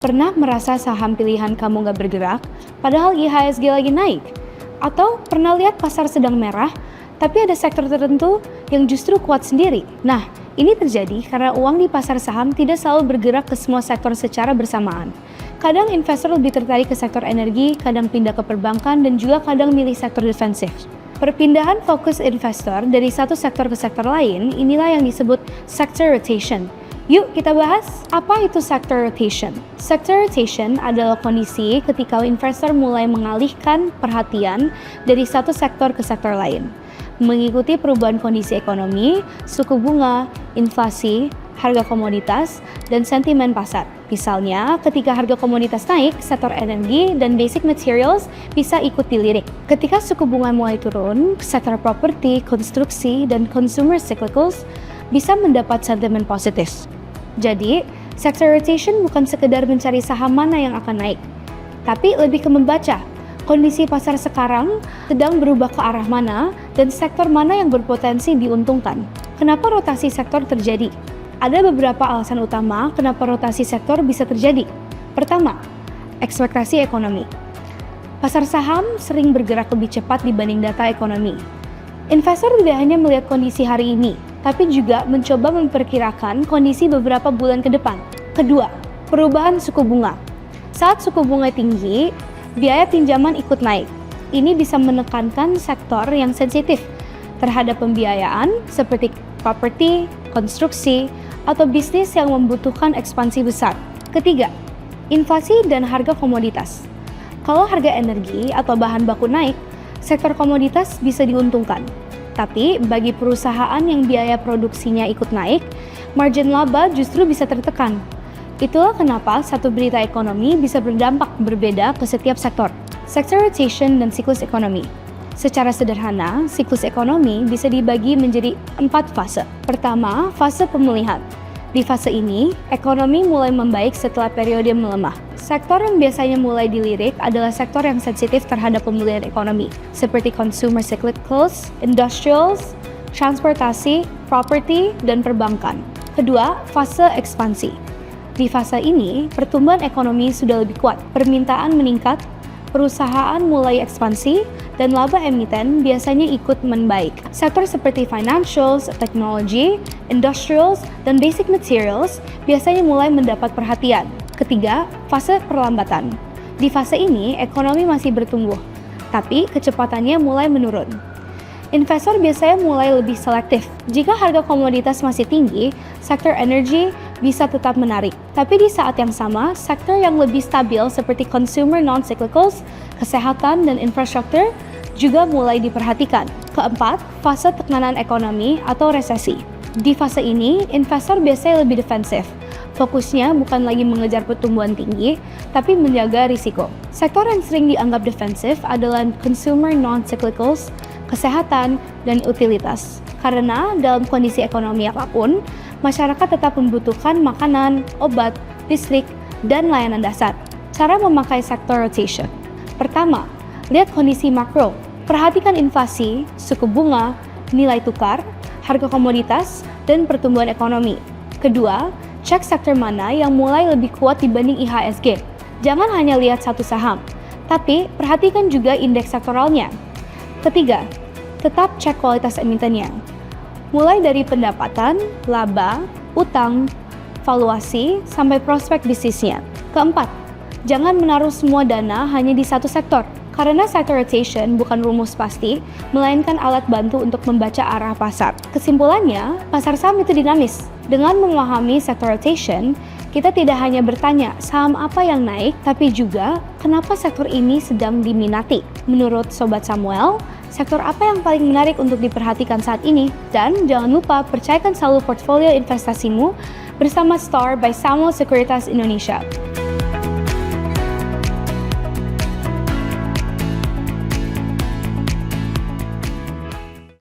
Pernah merasa saham pilihan kamu nggak bergerak, padahal IHSG lagi naik? Atau pernah lihat pasar sedang merah, tapi ada sektor tertentu yang justru kuat sendiri? Nah, ini terjadi karena uang di pasar saham tidak selalu bergerak ke semua sektor secara bersamaan. Kadang investor lebih tertarik ke sektor energi, kadang pindah ke perbankan, dan juga kadang milih sektor defensif. Perpindahan fokus investor dari satu sektor ke sektor lain, inilah yang disebut sector rotation. Yuk kita bahas, apa itu sector rotation? Sector rotation adalah kondisi ketika investor mulai mengalihkan perhatian dari satu sektor ke sektor lain, mengikuti perubahan kondisi ekonomi, suku bunga, inflasi, harga komoditas, dan sentimen pasar. Misalnya, ketika harga komoditas naik, sektor energi dan basic materials bisa ikut dilirik. Ketika suku bunga mulai turun, sektor properti, konstruksi, dan consumer cyclicals bisa mendapat sentimen positif. Jadi, sector rotation bukan sekedar mencari saham mana yang akan naik, tapi lebih ke membaca kondisi pasar sekarang sedang berubah ke arah mana dan sektor mana yang berpotensi diuntungkan. Kenapa rotasi sektor terjadi? Ada beberapa alasan utama kenapa rotasi sektor bisa terjadi. Pertama, ekspektasi ekonomi. Pasar saham sering bergerak lebih cepat dibanding data ekonomi. Investor tidak hanya melihat kondisi hari ini, tapi juga mencoba memperkirakan kondisi beberapa bulan ke depan. Kedua, perubahan suku bunga. Saat suku bunga tinggi, biaya pinjaman ikut naik. Ini bisa menekankan sektor yang sensitif terhadap pembiayaan seperti properti, konstruksi, atau bisnis yang membutuhkan ekspansi besar. Ketiga, inflasi dan harga komoditas. Kalau harga energi atau bahan baku naik, sektor komoditas bisa diuntungkan. Tapi bagi perusahaan yang biaya produksinya ikut naik, margin laba justru bisa tertekan. Itulah kenapa satu berita ekonomi bisa berdampak berbeda ke setiap sektor. Sector rotation dan siklus ekonomi. Secara sederhana, siklus ekonomi bisa dibagi menjadi 4 fase. Pertama, fase pemulihan. Di fase ini, ekonomi mulai membaik setelah periode melemah. Sektor yang biasanya mulai dilirik adalah sektor yang sensitif terhadap pemulihan ekonomi, seperti consumer cyclicals, industrials, transportasi, properti, dan perbankan. Kedua, fase ekspansi. Di fase ini, pertumbuhan ekonomi sudah lebih kuat, permintaan meningkat, perusahaan mulai ekspansi, dan laba emiten biasanya ikut membaik. Sektor seperti financials, teknologi, industrials, dan basic materials biasanya mulai mendapat perhatian. Ketiga, fase perlambatan. Di fase ini, ekonomi masih bertumbuh, tapi kecepatannya mulai menurun. Investor biasanya mulai lebih selektif. Jika harga komoditas masih tinggi, sektor energi bisa tetap menarik. Tapi di saat yang sama, sektor yang lebih stabil seperti consumer non-cyclicals, kesehatan, dan infrastruktur juga mulai diperhatikan. Keempat, fase tekanan ekonomi atau resesi. Di fase ini, investor biasanya lebih defensif. Fokusnya bukan lagi mengejar pertumbuhan tinggi, tapi menjaga risiko. Sektor yang sering dianggap defensif adalah consumer non-cyclicals, kesehatan, dan utilitas. Karena dalam kondisi ekonomi apapun, masyarakat tetap membutuhkan makanan, obat, listrik, dan layanan dasar. Cara memakai sector rotation. Pertama, lihat kondisi makro. Perhatikan inflasi, suku bunga, nilai tukar, harga komoditas, dan pertumbuhan ekonomi. Kedua, cek sektor mana yang mulai lebih kuat dibanding IHSG. Jangan hanya lihat satu saham, tapi perhatikan juga indeks sektoralnya. Ketiga, tetap cek kualitas emitennya. Mulai dari pendapatan, laba, utang, valuasi, sampai prospek bisnisnya. Keempat, jangan menaruh semua dana hanya di satu sektor. Karena sector rotation bukan rumus pasti, melainkan alat bantu untuk membaca arah pasar. Kesimpulannya, pasar saham itu dinamis. Dengan memahami sector rotation, kita tidak hanya bertanya saham apa yang naik, tapi juga kenapa sektor ini sedang diminati. Menurut Sobat Samuel, sektor apa yang paling menarik untuk diperhatikan saat ini? Dan jangan lupa percayakan selalu portfolio investasimu bersama Star by Samuel Sekuritas Indonesia.